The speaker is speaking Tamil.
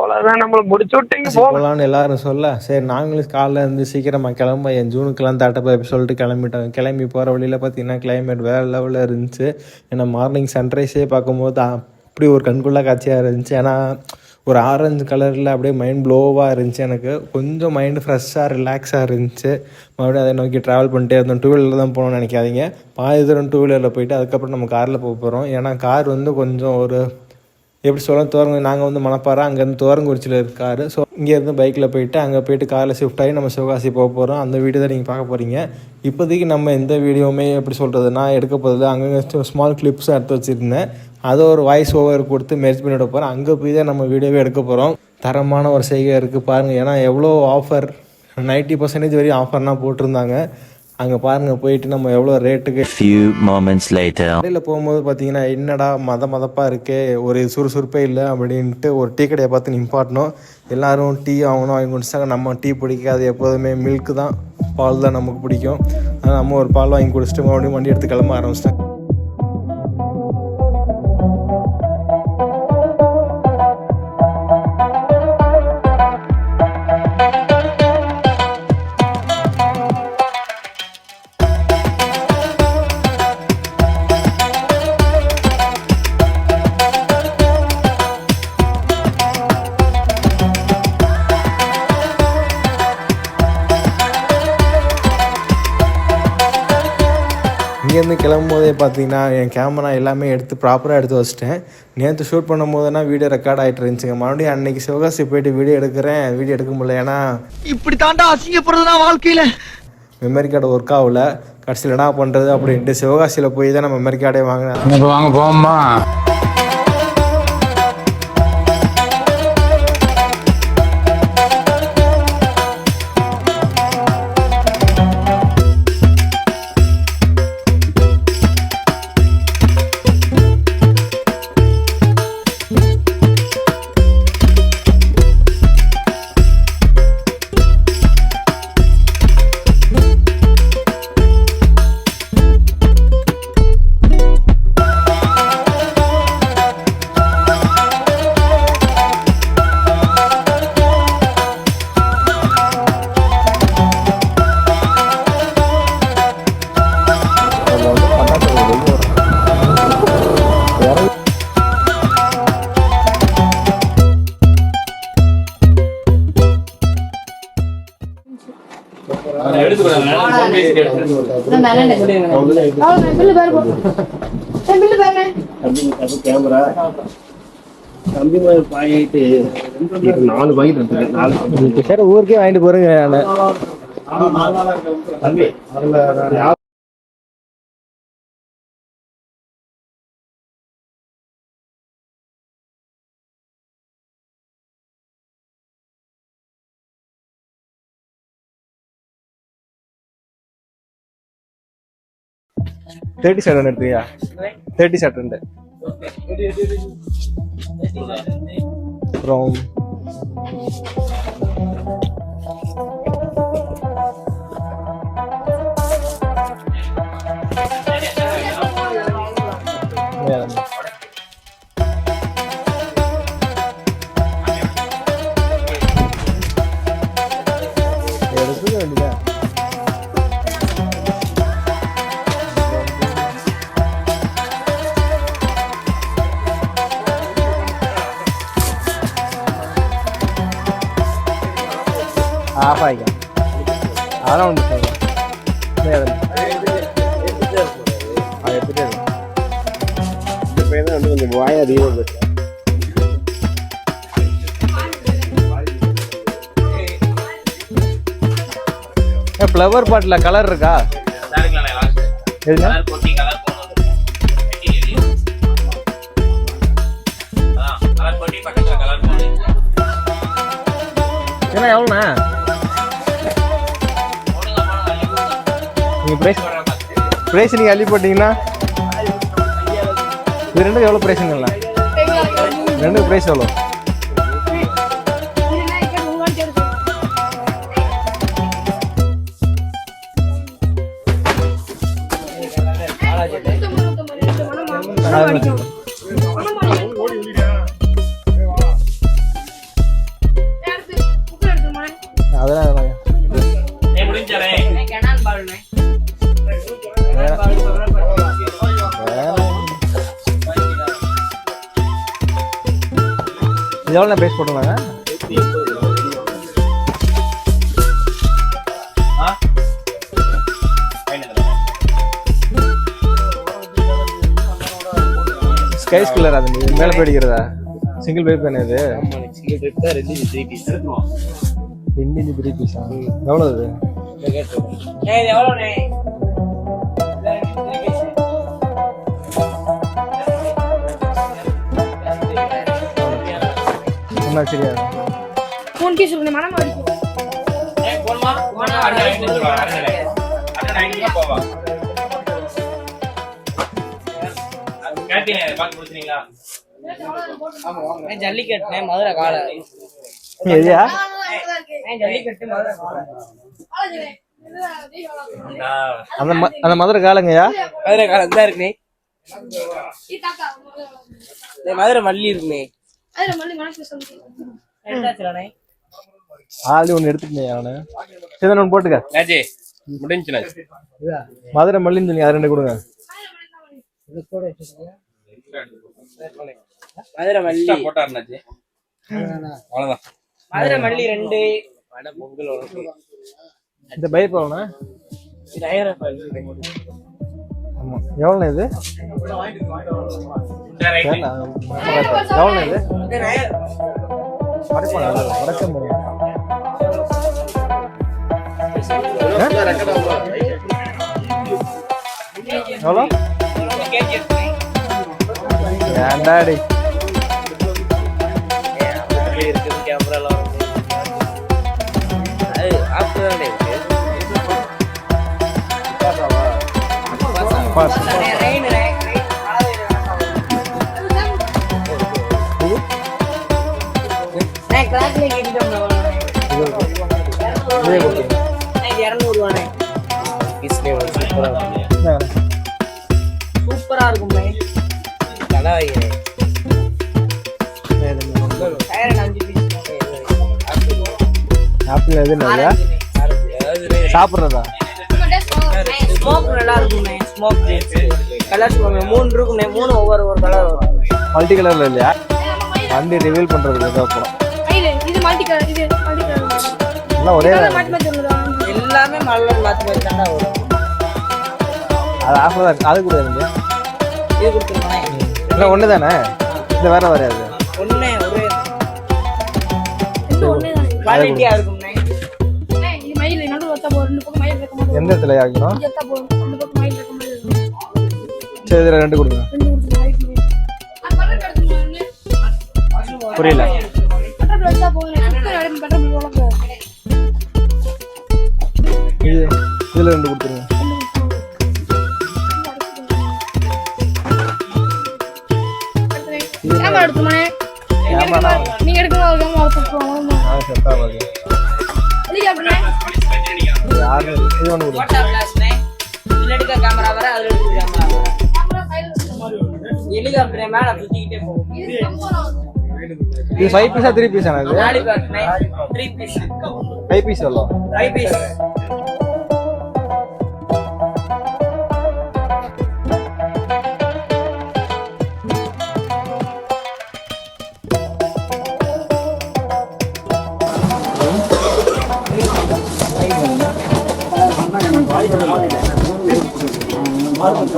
அவ்வளவுதான், நம்மள முடிச்சு விட்டீங்க போகலான்னு எல்லாரும் சொல்ல, சரி நாங்களும் காலைல இருந்து சீக்கிரமாக கிளம்ப என் ஜூனுக்கெல்லாம் தட்டப்போ சொல்லிட்டு கிளம்பிட்டோம். கிளம்பி போகிற வழியில் பார்த்தீங்கன்னா கிளைமேட் வேறு லெவலில் இருந்துச்சு. ஏன்னா மார்னிங் சன்ரைஸே பார்க்கும்போது அப்படி ஒரு கண்கொள்ளா காட்சியாக இருந்துச்சு. ஏன்னா ஒரு ஆரஞ்சு கலரில் அப்படியே மைண்ட் ப்ளோவாக இருந்துச்சு. எனக்கு கொஞ்சம் மைண்டு ஃப்ரெஷ்ஷாக ரிலாக்ஸாக இருந்துச்சு. மறுபடியும் அதை நோக்கி ட்ராவல் பண்ணிட்டே இருந்தோம். டூ வீலரில் தான் போகணும்னு நினைக்காதீங்க. பாதி தூரம் டூ வீலரில் போயிட்டு அதுக்கப்புறம் நம்ம காரில் போக போகிறோம். ஏன்னா கார் வந்து கொஞ்சம் ஒரு எப்படி சொல்ல நாங்கள் மணப்பாறை அங்கேருந்து தோரங்குறிச்சியில் இருக்காரு. ஸோ இங்கேருந்து பைக்கில் போயிட்டு அங்கே போயிட்டு காரில் ஷிஃப்ட் ஆகி நம்ம சிவகாசி போக போகிறோம். அந்த வீடியோ தான் நீங்கள் பார்க்க போகிறீங்க. இப்போதைக்கு நம்ம எந்த வீடியோவுமே எப்படி சொல்கிறது, நான் எடுக்க போதில்லை. அங்கங்கே ஸ்மால் கிளிப்ஸும் எடுத்து வச்சுருந்தேன். அதை ஒரு வாய்ஸ் ஓவர் கொடுத்து மெர்ஜ் பண்ணி விட போகிறோம். அங்கே போய் தான் நம்ம வீடியோவே எடுக்க போகிறோம். தரமான ஒரு செய்கை இருக்குது பாருங்கள். ஏன்னா எவ்வளோ ஆஃபர், 90% வரையும் ஆஃபர்னால் போட்டிருந்தாங்க. அங்கே பாருங்கள், போயிட்டு நம்ம எவ்வளோ ரேட்டுக்கு. கடையில் போகும்போது பார்த்தீங்கன்னா என்னடா மதப்பாக இருக்கே, ஒரு சுறுசுறுப்பே இல்லை அப்படின்ட்டு ஒரு டீ கடையை பார்த்து நிப்பாட்டணும். எல்லோரும் டீ வாங்கி குடிச்சாங்க. நம்ம டீ பிடிக்காது, எப்போதுமே மில்க்கு தான், பால் தான் நமக்கு பிடிக்கும். ஆனால் நம்ம ஒரு பால் வாங்கி குடிச்சிட்டு மறுபடியும் வண்டி எடுத்து கிளம்ப ஆரம்பிச்சிட்டேன். இங்கேருந்து கிளம்பும் போதே பார்த்தீங்கன்னா என் கேமரா எல்லாமே எடுத்து ப்ராப்பராக எடுத்து வச்சிட்டேன். நேற்று ஷூட் பண்ணும் போதுனா வீடியோ ரெக்கார்ட் ஆகிட்டு இருந்துச்சுங்க. மறுபடியும் அன்றைக்கி சிவகாசி போயிட்டு வீடியோ எடுக்க முடியல. ஏன்னா இப்படி தாண்டா அசிங்கப்படுறதுனா வாழ்க்கையில் மெமரி கார்டு ஒர்க் ஆகல. கடைசியில் என்ன பண்ணுறது அப்படின்ட்டு சிவகாசியில் போய் தான் நம்ம மெமரி கார்டே வாங்கினேன். வாங்க போமா. கேமரா தம்பி பாயிட்டு 4 பாக்கெட் எடுத்துக்கேன். ஊருக்கே வாங்கிட்டு போறேங்க. தம்பி தேர்ட்டி ஷர்ட் எடுத்துக்கியா? 30 ஷர்ட் உண்டு. அப்புறம் எடுத்துக்க வேண்டியதா. ஆஃப் ஆகிக்கும், அதெல்லாம் ஒன்று அது எடுத்துகிட்டே இந்த பையன் தான் கொஞ்சம் வாயா அதிகமாக பேசுகிறேன். ஃப்ளவர் பாட்டில் கலர் இருக்கா? ஏன்னா எவ்வளோண்ணா நீங்கள் ப்ரைஸ் நீங்கள் அள்ளி போட்டிங்கன்னா இது ரெண்டுக்கு எவ்வளோ ப்ரைஸுங்களா? ரெண்டுக்கு ப்ரைஸ் எவ்வளோ? எவ்வளோ ப்ரைஸ் போட்டுருந்தாங்க? ஸ்கை ஸ்கூலர் அது மேலே போயிடுக்கிறதா? சிங்கிள் பைப் தானே இது? சிங்கிள் பைப் தான் 2 3 பீஸ் 2 3 பீஸா? எவ்வளோ அது? எவ்வளோண்ணே? ஒன்றா சரியா? 3 பீஸ் இருக்கு மனம் அடிக்கும். ஜல்லிக்கட்டு மதுரை காலை எதியா? ஜல்லிக்கட்டு மதுரை அந்த மதுரை காலங்கய்யா? மதுரை காலை தான் இருக்குண்ணே. மதுரை மல்லி இருக்குண்ணே. ஆல்ரெடி ஒன்று எடுத்துக்கிட்டே அவனு. சரி ஒன்று போட்டுக்க. முடிஞ்சுச்சு. மதுரை மல்லின்னு சொல்லி அது 2 கொடுங்க. மதுரை மல்லி போட்டாருனாச்சு. அவ்வளவுதான். மதுரை மல்லி 2. இந்த பைப் எவ்வளோண்ணா? ஆமாம். எவ்வளோண்ணா இது? எவ்வளோண்ணா இது? வடக்கம் எவ்வளோ? ஏண்டாடி இருக்குது கேமராலாம் அது ஆப்தானே இருக்கு. சூப்பரா இருக்கும் ஆப்பிள் எது நிறையா சாப்பிட்றதா? ஸ்மோக் நல்லா இருக்கும்ண்ணே. ஸ்மோக் கலர் 3 இருக்குண்ணே. 3 ஒவ்வொரு கலர் வரும். மல்டி கலர்ல இல்லையா? வண்டி ரிவீல் பண்றதுக்கு ஏதோ அப்புறம் இது மல்டி கலர். இது மல்டி கலர் எல்லாம் ஒரே மாத்தி மாத்தி வருதா? எல்லாமே மல்லர் மாத்தி மாத்தி தாண்டா வரும். அது ஆஃபர் தான். அது கூட இருக்கு. இது கொடுத்துருவானே. இல்லை ஒன்று தானே? இது வேற வராது. ஒண்ணே ஒரே இது ஒண்ணேதான். குவாலிட்டியா இருக்கும்ண்ணே. இது மயில் நடுவுல வச்சா போறோம். 2 பக்கம் மயில் இருக்க மாதிரி. எந்த இடத்துல ஆகணும்? இங்க வச்சா போறோம். 2 பக்கம் மயில் இருக்க மாதிரி இருக்கும். சரி இதில் 2 கொடுங்க. 2 கொடுத்து மயில். பட்டர் எடுத்துங்க. புரியல. பட்டர் வச்சா போறோம். பட்டர் போடுங்க. இதில் 2 கொடுத்துருங்க. கேமரா எடுத்துமானே. நீங்க எடுக்கணும். ஒரு கேமரா போட்டுருவாங்க. செட் ஆகாது. ஹெலிகாப்டர்னே. யாரு இது ஒன்று கொடுங்க. போட்டோ ஃபிளாஷ்ண்ணே. இதுல எடுக்க கேமரா வேற, அதுல எடுக்க கேமரா வேற. கேமரா கையில வச்சுக்கோங்க. ஹெலிகாப்டர் மேல சுத்திக்கிட்டே போகும். இது சம்பளம். இது 5 பீஸா 3 பீஸா இது? 4 பேக்ண்ணே. 3 பீஸ். 5 பீஸ் எவ்வளோ? 5 பீஸ். மார்க்கெட்